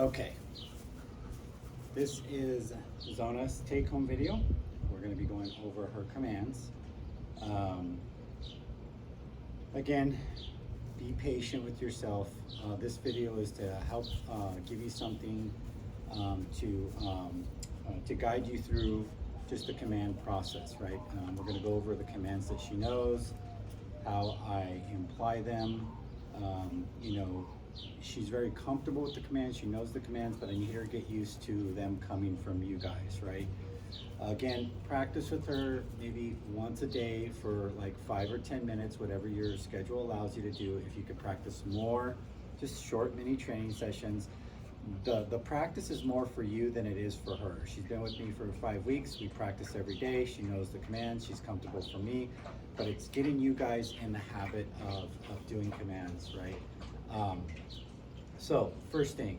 Okay, this is Zona's take-home video. We're going to be going over her commands. Again, be patient with yourself. This video is to help give you something to guide you through just the command process, right? We're going to go over the commands that she knows, how I imply them. She's very comfortable with the commands, she knows the commands, but I need her to get used to them coming from you guys, right? Again, practice with her maybe once a day for like 5 or 10 minutes, whatever your schedule allows you to do. If you could practice more, just short mini training sessions. The practice is more for you than it is for her. She's been with me for 5 weeks. We practice every day. She knows the commands. She's comfortable for me, but it's getting you guys in the habit of doing commands, right? So first thing,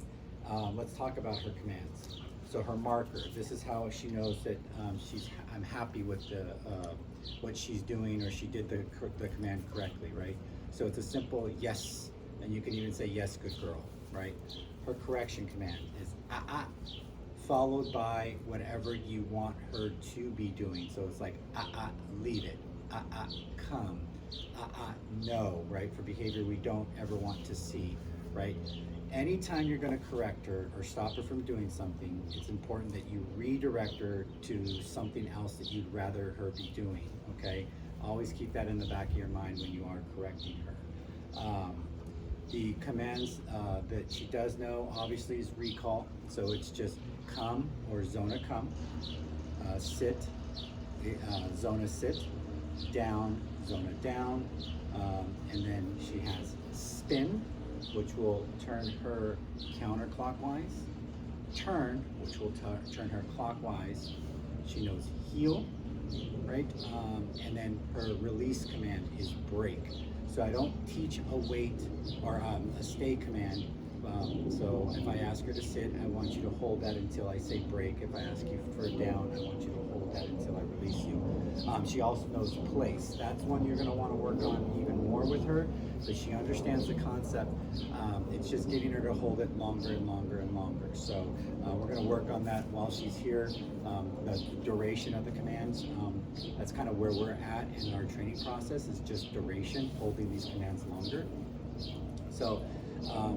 let's talk about her commands. So her marker, this is how she knows that I'm happy with what she's doing, or she did the command correctly, right? So it's a simple yes, and you can even say yes, good girl, right? Her correction command is followed by whatever you want her to be doing. So it's like leave it, come, no, right? For behavior we don't ever want to see, right? Anytime you're going to correct her or stop her from doing something, it's important that you redirect her to something else that you'd rather her be doing, okay? Always keep that in the back of your mind when you are correcting her. The commands that she does know, obviously, is recall. So it's just come or Zona come, sit, Zona sit, down, Zona down, and then she has spin, which will turn her counterclockwise, turn, which will turn her clockwise. She knows heel, right? And then her release command is break. So I don't teach a wait or a stay command. So if I ask her to sit, I want you to hold that until I say break. If I ask you for a down, I want you to hold that until I release you. She also knows place. That's one you're going to want to work on even more with her, but she understands the concept. It's just getting her to hold it longer and longer and longer. So we're going to work on that while she's here. The duration of the commands, that's kind of where we're at in our training process, is just duration, holding these commands longer. So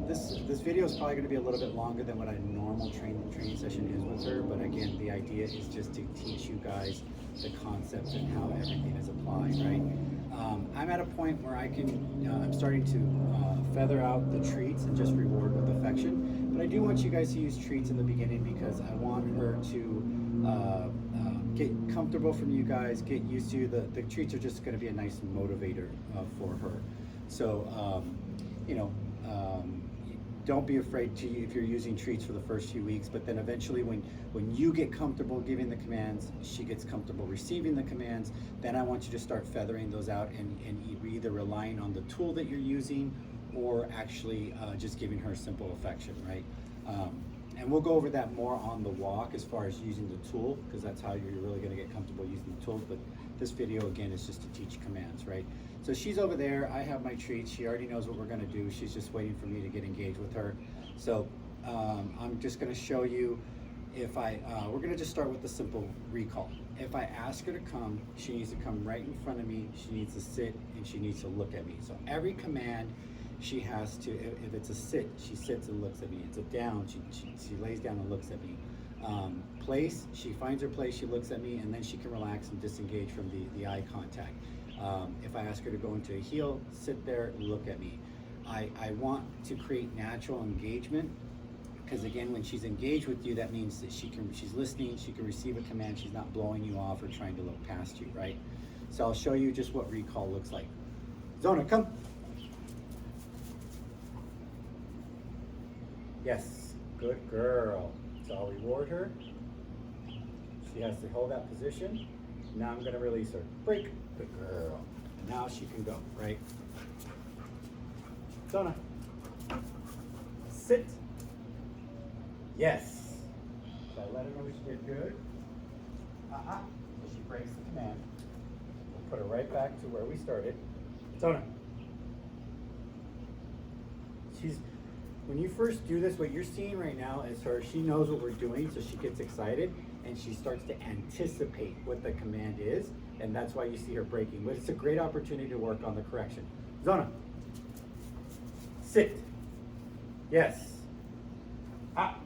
this video is probably going to be a little bit longer than what a normal training session is with her, but again, the idea is just to teach you guys the concepts and how everything is applied, right? I'm at a point where I'm starting to feather out the treats and just reward with affection, but I do want you guys to use treats in the beginning because I want her to get comfortable from you guys, get used to the treats are just going to be a nice motivator for her. So don't be afraid if you're using treats for the first few weeks, but then eventually when you get comfortable giving the commands, she gets comfortable receiving the commands, then I want you to start feathering those out and either relying on the tool that you're using or actually just giving her simple affection, right? And we'll go over that more on the walk as far as using the tool, because that's how you're really going to get comfortable using the tools. But this video, again, is just to teach commands, right? So she's over there. I have my treats. She already knows what we're going to do. She's just waiting for me to get engaged with her. So I'm just going to show you we're going to just start with the simple recall. If I ask her to come, she needs to come right in front of me. She needs to sit, and she needs to look at me. So every command, she has to, if it's a sit, she sits and looks at me. It's a down, she lays down and looks at me. Place, she finds her place, she looks at me, and then she can relax and disengage from the eye contact. If I ask her to go into a heel, sit there, look at me. I want to create natural engagement, because again, when she's engaged with you, that means that she's listening, she can receive a command, she's not blowing you off or trying to look past you, right? So I'll show you just what recall looks like. Zona, come. Yes, good girl. So I'll reward her. She has to hold that position. Now I'm going to release her. Break. Good girl. Now she can go, right? Zona. Sit. Yes. So I let her know she did good. So she breaks the command. We'll put her right back to where we started. Zona. when you first do this, what you're seeing right now is her, she knows what we're doing, so she gets excited and she starts to anticipate what the command is, and that's why you see her breaking. But it's a great opportunity to work on the correction. Zona, sit, yes, ah.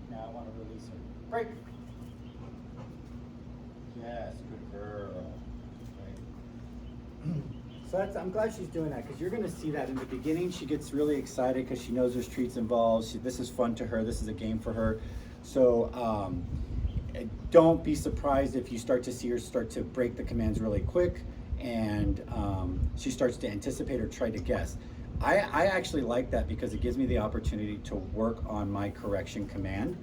Now I want to release her. Break. Yes, good girl. Right. So I'm glad she's doing that, because you're going to see that in the beginning. She gets really excited because she knows there's treats involved. This is fun to her. This is a game for her. So don't be surprised if you start to see her start to break the commands really quick, and she starts to anticipate or try to guess. I actually like that because it gives me the opportunity to work on my correction command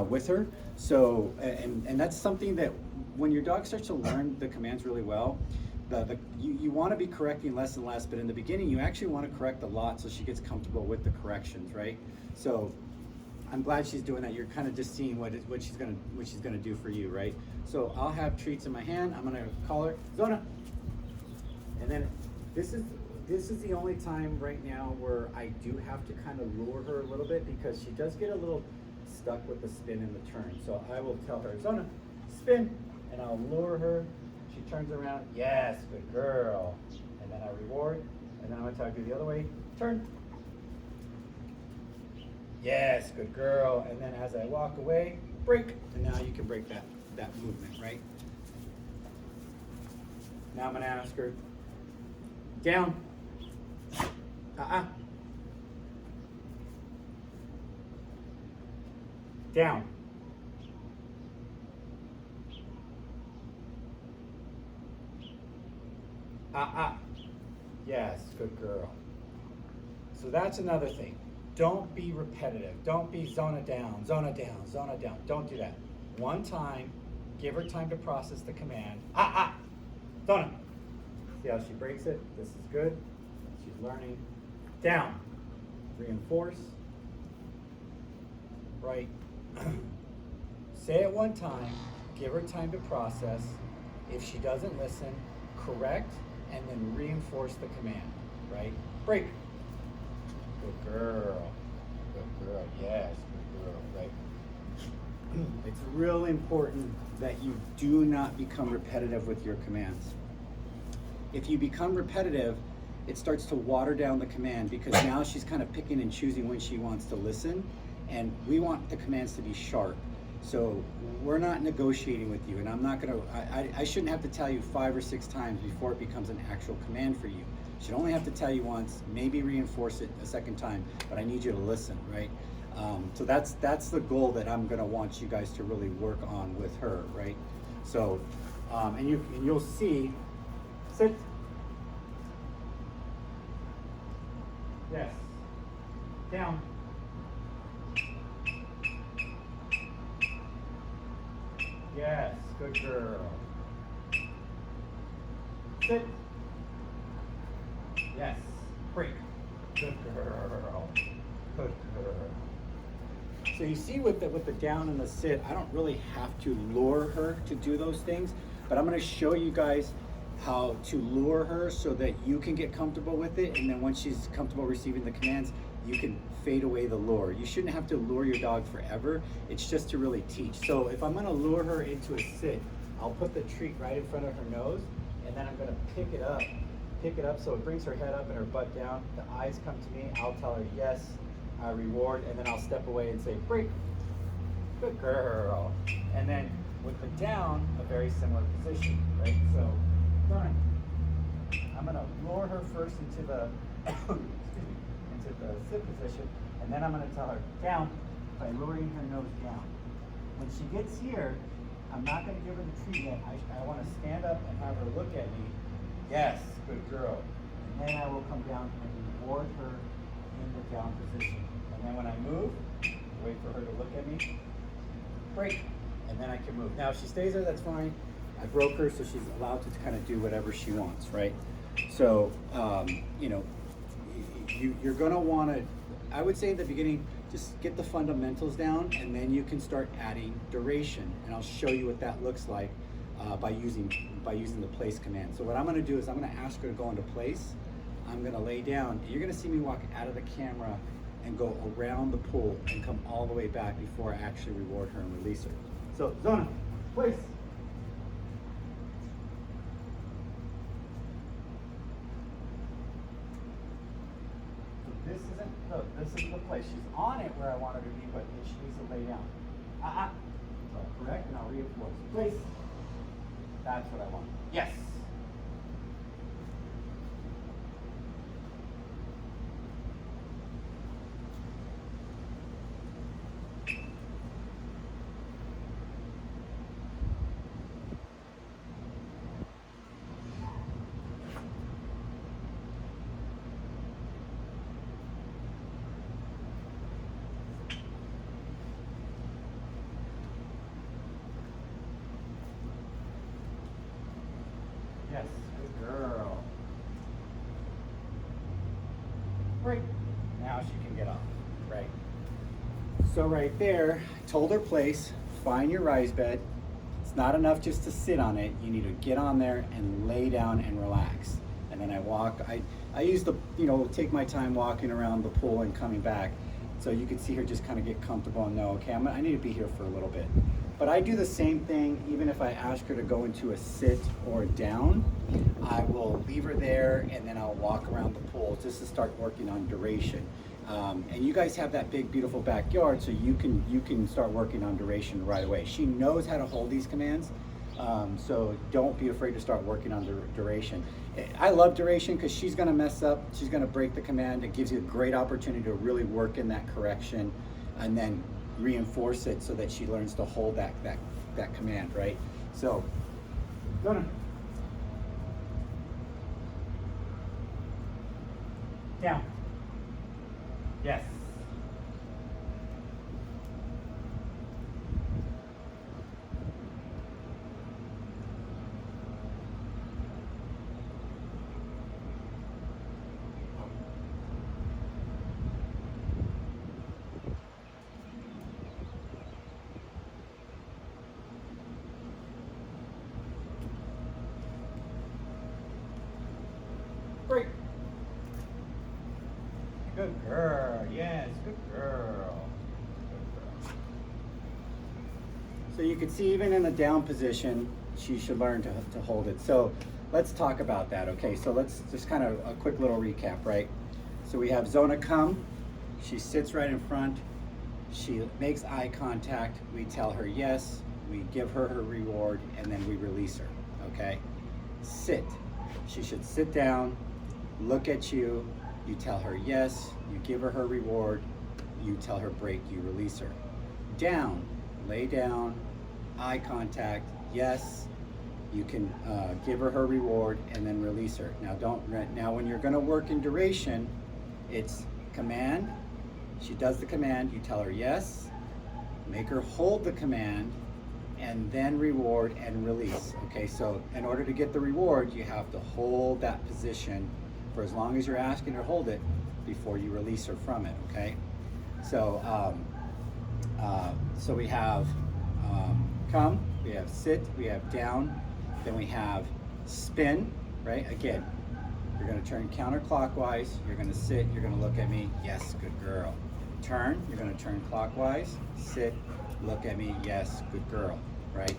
with her. So, and that's something that when your dog starts to learn the commands really well, you want to be correcting less and less, but in the beginning you actually want to correct a lot so she gets comfortable with the corrections, right? So I'm glad she's doing that. You're kind of just seeing what she's gonna do for you, right? So I'll have treats in my hand. I'm gonna call her Zona, and then this is the only time right now where I do have to kind of lure her a little bit, because she does get a little stuck with the spin and the turn. So I will tell her, Zona, spin, and I'll lure her. She turns around, yes, good girl. And then I reward, and then I'm gonna tell her to do the other way, turn. Yes, good girl. And then as I walk away, break. And now you can break that movement, right? Now I'm gonna ask her, down. Down. Yes, good girl. So that's another thing. Don't be repetitive. Don't be zona down, zona down, zona down. Don't do that. One time, give her time to process the command. Zona. See how she breaks it? This is good. She's learning. Down. Reinforce. Right. Say it one time. Give her time to process. If she doesn't listen, correct, and then reinforce the command. Right? Break. Good girl. Good girl. Yes, good girl. Right. It's really important that you do not become repetitive with your commands. If you become repetitive, it starts to water down the command, because now she's kind of picking and choosing when she wants to listen, and we want the commands to be sharp. So we're not negotiating with you, and I'm not gonna, I shouldn't have to tell you 5 or 6 times before it becomes an actual command for you. I should only have to tell you once, maybe reinforce it a second time, but I need you to listen, right? So that's the goal that I'm gonna want you guys to really work on with her, right? So, and you'll see, sit. Yes. Down. Yes, good girl. Sit. Yes. Break. Good girl. Good girl. So you see with the down and the sit, I don't really have to lure her to do those things, but I'm going to show you guys how to lure her so that you can get comfortable with it, and then once she's comfortable receiving the commands, you can fade away the lure. You shouldn't have to lure your dog forever. It's just to really teach. So if I'm going to lure her into a sit, I'll put the treat right in front of her nose, and then I'm going to pick it up so it brings her head up and her butt down. The eyes come to me. I'll tell her yes, I reward, and then I'll step away and say break. Good girl. And then with the down, a very similar position, right? So fine. I'm going to lure her first into the into the sit position, and then I'm going to tell her down by lowering her nose down. When she gets here, I'm not going to give her the treat yet. I want to stand up and have her look at me. Yes, good girl. And then I will come down and reward her in the down position. And then when I move, wait for her to look at me. Break. And then I can move. Now if she stays there, that's fine. I broke her, so she's allowed to kind of do whatever she wants, right? So, you know, you're going to want to, I would say in the beginning, just get the fundamentals down, and then you can start adding duration. And I'll show you what that looks like by using the place command. So what I'm going to do is I'm going to ask her to go into place. I'm going to lay down. You're going to see me walk out of the camera and go around the pool and come all the way back before I actually reward her and release her. So Zona, place. This is the place. She's on it where I want her to be, but she needs to lay down. So correct, and I'll reinforce. Place. That's what I want. Yes. Yes, good girl. Break. Now she can get off, right? So right there, I told her place, find your rise bed. It's not enough just to sit on it. You need to get on there and lay down and relax. And then I walk, I use the, take my time walking around the pool and coming back. So you can see her just kind of get comfortable and know, okay, I need to be here for a little bit. But I do the same thing even if I ask her to go into a sit or a down. I will leave her there and then I'll walk around the pool just to start working on duration. And you guys have that big, beautiful backyard, so you can start working on duration right away. She knows how to hold these commands, so don't be afraid to start working on duration. I love duration because she's going to mess up. She's going to break the command. It gives you a great opportunity to really work in that correction and then reinforce it so that she learns to hold that command, right? So, Zona. Down. Yes. Break. Good girl. Yes, good girl. Good girl. So you can see even in a down position, she should learn to hold it. So let's talk about that. Okay, so let's just kind of a quick little recap, right? So we have Zona come. She sits right in front. She makes eye contact. We tell her yes. We give her her reward, and then we release her. Okay? Sit. She should sit down, look at you. You tell her yes. You give her her reward. You tell her break. You release her. Down. Lay down. Eye contact. Yes. You can give her her reward and then release her. Now when you're going to work in duration, it's command. She does the command. You tell her yes. Make her hold the command, and then reward and release. Okay, so in order to get the reward, you have to hold that position for as long as you're asking her to hold it before you release her from it. Okay, so so we have come, we have sit, we have down, then we have spin. Right, again, you're going to turn counterclockwise. You're going to sit. You're going to look at me. Yes, good girl. Turn. You're going to turn clockwise. Sit. Look at me. Yes, good girl. Right?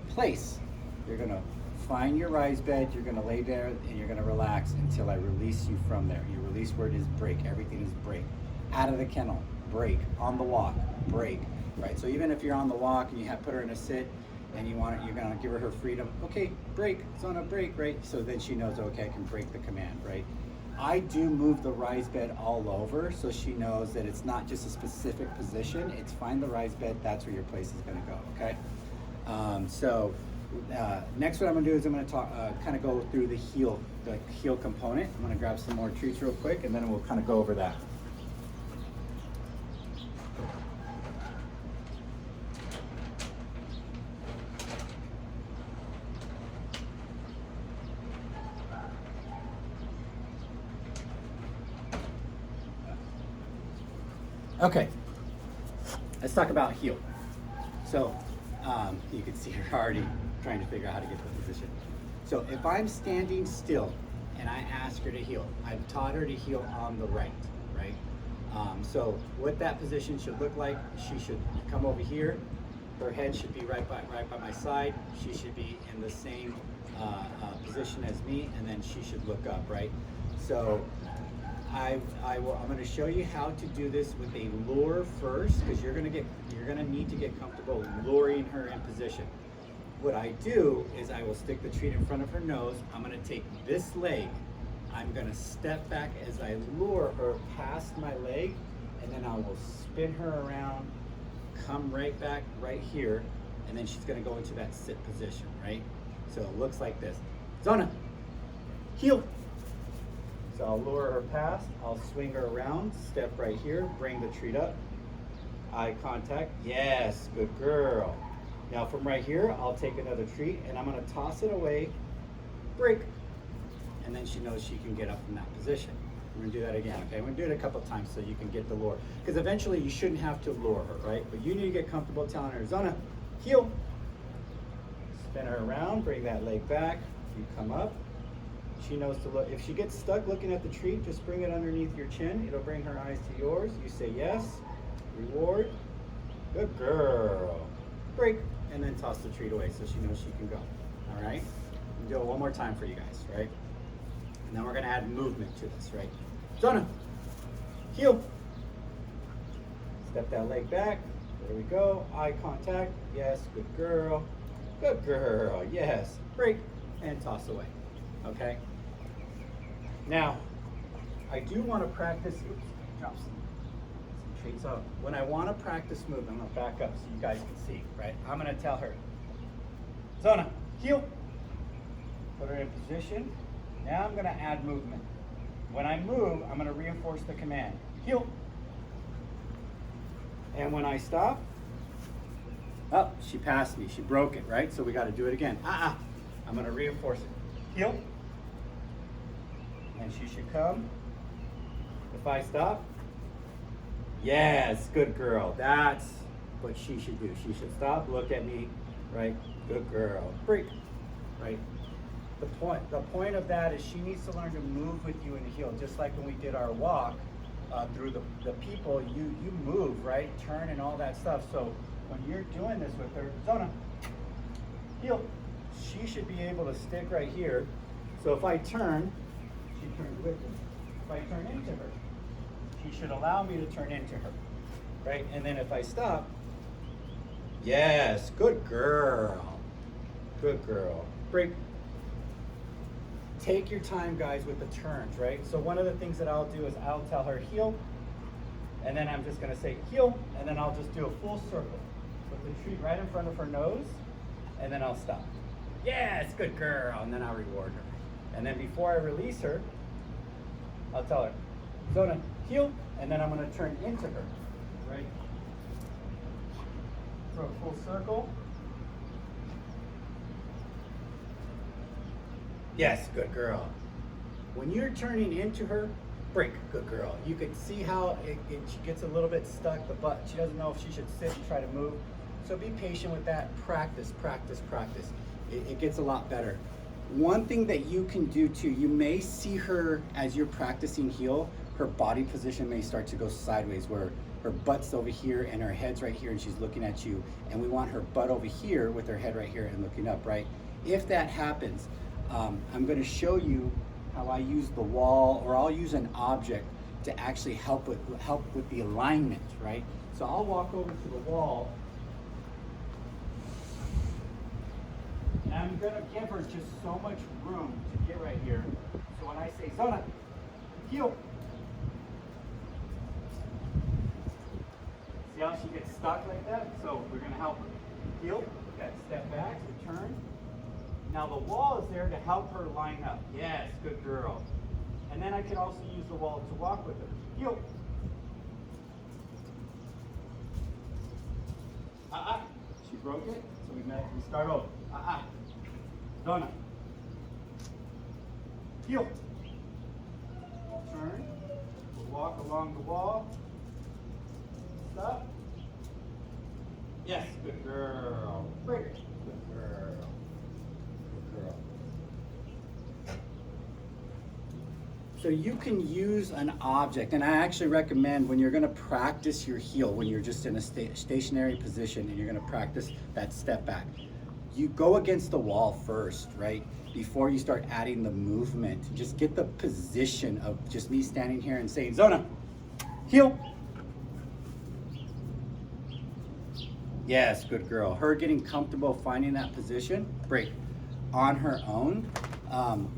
Place. You're going to find your rise bed. You're going to lay there and you're going to relax until I release you from there. You release where it is break. Everything is break. Out of the kennel. Break. On the walk. Break. Right? So even if you're on the walk and you have put her in a sit and you're going to give her freedom. Okay, break. Zona, break. Right? So then she knows, okay, I can break the command. Right? I do move the rise bed all over so she knows that it's not just a specific position. It's find the rise bed. That's where your place is going to go. Okay. Next, what I'm going to do is I'm going to talk, kind of go through the heel component. I'm going to grab some more treats real quick, and then we'll kind of go over that. Okay, let's talk about heel. So you can see her already trying to figure out how to get to the position. So if I'm standing still and I ask her to heel, I've taught her to heel on the right, right? So what that position should look like, she should come over here. Her head should be right by my side. She should be in the same position as me, and then she should look up, right? So I'm going to show you how to do this with a lure first, because you're going to need to get comfortable luring her in position. What I do is I will stick the treat in front of her nose. I'm going to take this leg. I'm going to step back as I lure her past my leg, and then I will spin her around, come right back right here, and then she's going to go into that sit position, right? So it looks like this. Zona, heel. So I'll lure her past, I'll swing her around, step right here, bring the treat up, eye contact, yes, good girl. Now from right here, I'll take another treat and I'm gonna toss it away, break, and then she knows she can get up from that position. We're gonna do that again, okay? We're gonna do it a couple times so you can get the lure. Because eventually you shouldn't have to lure her, right? But you need to get comfortable telling her, Zona, heel. Spin her around, bring that leg back, you come up. She knows to look. If she gets stuck looking at the treat, just bring it underneath your chin. It'll bring her eyes to yours. You say yes, reward, good girl. Break, and then toss the treat away so she knows she can go. All right? We'll do it one more time for you guys, right? And then we're gonna add movement to this, right? Zona, heel. Step that leg back. There we go. Eye contact. Yes, good girl. Good girl. Yes. Break and toss away. Okay? Now, I do want to practice, oops, drop some treats out. When I want to practice movement, I'm going to back up so you guys can see, right? I'm going to tell her, Zona, heel. Put her in position. Now I'm going to add movement. When I move, I'm going to reinforce the command, heel. And when I stop, oh, she passed me. She broke it, right? So we got to do it again. I'm going to reinforce it. Heel. And she should come. If I stop, yes, good girl. That's what she should do. She should stop, look at me, right? Good girl. Break, right? The point of that is she needs to learn to move with you in the heel, just like when we did our walk through the people. You move, right? Turn and all that stuff. So when you're doing this with her, Zona, heel. She should be able to stick right here. So if I turn, she turns with me. If I turn into her, she should allow me to turn into her, right? And then if I stop, yes, good girl. Good girl. Break. Take your time, guys, with the turns, right? So one of the things that I'll do is I'll tell her heel, and then I'm just gonna say heel, and then I'll just do a full circle with the treat right in front of her nose, and then I'll stop. Yes, good girl, and then I'll reward her. And then before I release her, I'll tell her, Zona, heel, and then I'm gonna turn into her, right? For a full circle. Yes, good girl. When you're turning into her, break, good girl. You can see how she gets a little bit stuck, but she doesn't know if she should sit and try to move. So be patient with that. Practice, practice, practice. It gets a lot better. One thing that you can do too, you may see her as you're practicing heel, her body position may start to go sideways where her butt's over here and her head's right here and she's looking at you, and we want her butt over here with her head right here and looking up, right? If that happens, I'm going to show you how I use the wall, or I'll use an object to actually help with the alignment, right? So I'll walk over to the wall, and I'm going to give her just so much room to get right here. So when I say Zona, heel. See how she gets stuck like that? So we're going to help her. Heel, that step back, turn. Now the wall is there to help her line up. Yes, good girl. And then I can also use the wall to walk with her. Heel. She broke it, so we start over. Zona. Heel. We'll turn. We'll walk along the wall. Stop. Yes, good girl. Break. Good girl. Good girl. So you can use an object, and I actually recommend when you're going to practice your heel, when you're just in a stationary position and you're going to practice that step back, you go against the wall first, right? Before you start adding the movement. Just get the position of just me standing here and saying, Zona, heel. Yes, good girl. Her getting comfortable finding that position, break, on her own.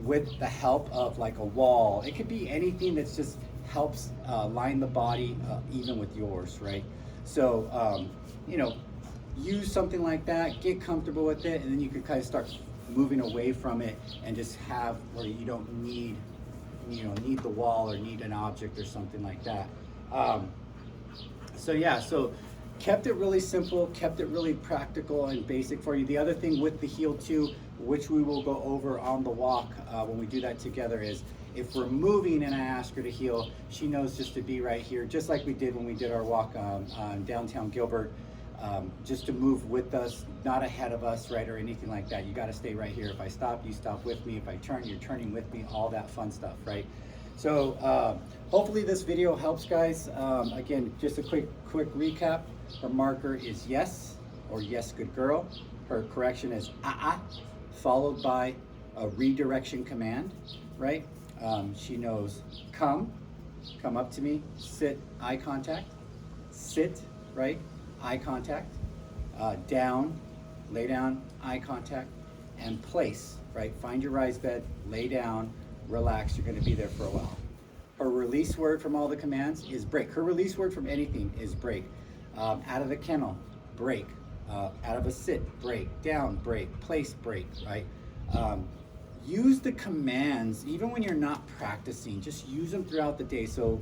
With the help of like a wall. It could be anything that just helps line the body even with yours, right? So, you know, use something like that, get comfortable with it, and then you can kind of start moving away from it and just have where you don't need, need the wall or need an object or something like that. So yeah, so kept it really simple, kept it really practical and basic for you. The other thing with the heel too, which we will go over on the walk when we do that together, is if we're moving and I ask her to heel, she knows just to be right here, just like we did when we did our walk on downtown Gilbert, just to move with us, not ahead of us, right, or anything like that. You got to stay right here. If I stop, you stop with me. If I turn, you're turning with me, all that fun stuff, right? So hopefully this video helps, guys. Again, just a quick recap. Her marker is yes, or yes, good girl. Her correction is followed by a redirection command, right? She knows come up to me, sit, eye contact, sit, right, eye contact, down, lay down, eye contact, and place, right? Find your rise bed, lay down, relax, you're gonna be there for a while. Her release word from all the commands is break. Her release word from anything is break. Out of the kennel, break. Out of a sit, break. Down, break. Place, break, right? Use the commands, even when you're not practicing, just use them throughout the day. So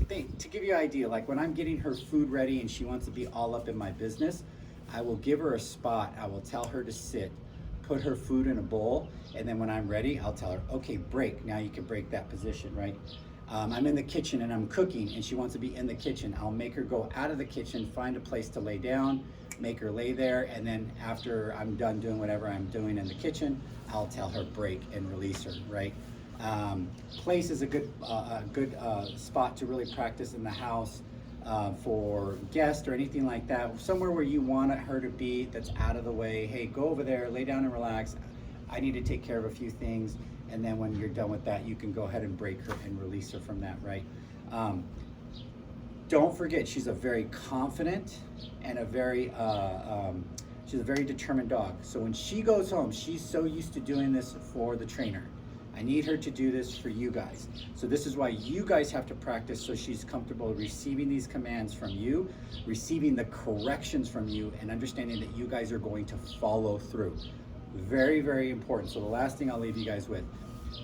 to give you an idea, like when I'm getting her food ready and she wants to be all up in my business, I will give her a spot. I will tell her to sit, put her food in a bowl, and then when I'm ready, I'll tell her, okay, break. Now you can break that position, right? I'm in the kitchen and I'm cooking and she wants to be in the kitchen. I'll make her go out of the kitchen, find a place to lay down, make her lay there, and then after I'm done doing whatever I'm doing in the kitchen, I'll tell her break and release her, right? Place is a good spot to really practice in the house for guests or anything like that. Somewhere where you want her to be that's out of the way. Hey, go over there, lay down and relax. I need to take care of a few things. And then when you're done with that, you can go ahead and break her and release her from that, right? Don't forget, she's a very confident and she's a very determined dog. So when she goes home, she's so used to doing this for the trainer. I need her to do this for you guys. So this is why you guys have to practice so she's comfortable receiving these commands from you, receiving the corrections from you, and understanding that you guys are going to follow through. Very, very important. So the last thing I'll leave you guys with,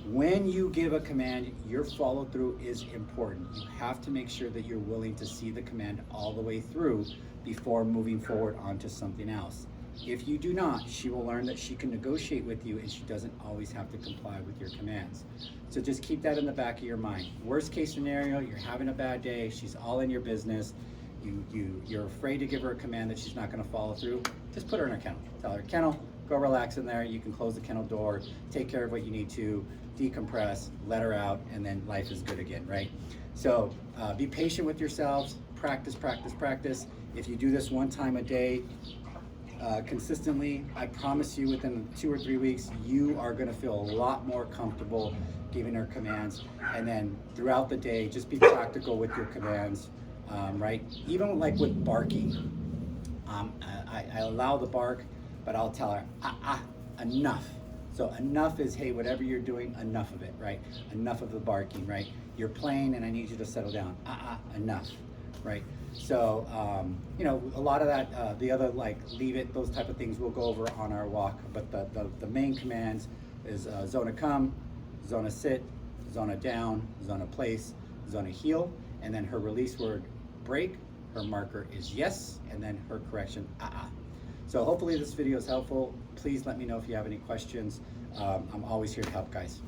when you give a command, your follow through is important. You have to make sure that you're willing to see the command all the way through before moving forward onto something else. If you do not, she will learn that she can negotiate with you and she doesn't always have to comply with your commands. So just keep that in the back of your mind. Worst case scenario, you're having a bad day, she's all in your business, you're afraid to give her a command that she's not going to follow through, just put her in a kennel. Tell her, kennel, go relax in there, you can close the kennel door, take care of what you need to, decompress, let her out, and then life is good again, right? So be patient with yourselves, practice, practice, practice. If you do this one time a day, consistently, I promise you within 2 or 3 weeks, you are gonna feel a lot more comfortable giving her commands. And then throughout the day, just be practical with your commands, right? Even like with barking, I allow the bark, but I'll tell her, enough. So enough is, hey, whatever you're doing, enough of it, right? Enough of the barking, right? You're playing and I need you to settle down. Enough, right? So, you know, a lot of that, the other like leave it, those type of things we'll go over on our walk, but the main commands is Zona come, Zona sit, Zona down, Zona place, Zona heel, and then her release word break, her marker is yes, and then her correction, So hopefully this video is helpful. Please let me know if you have any questions. I'm always here to help, guys.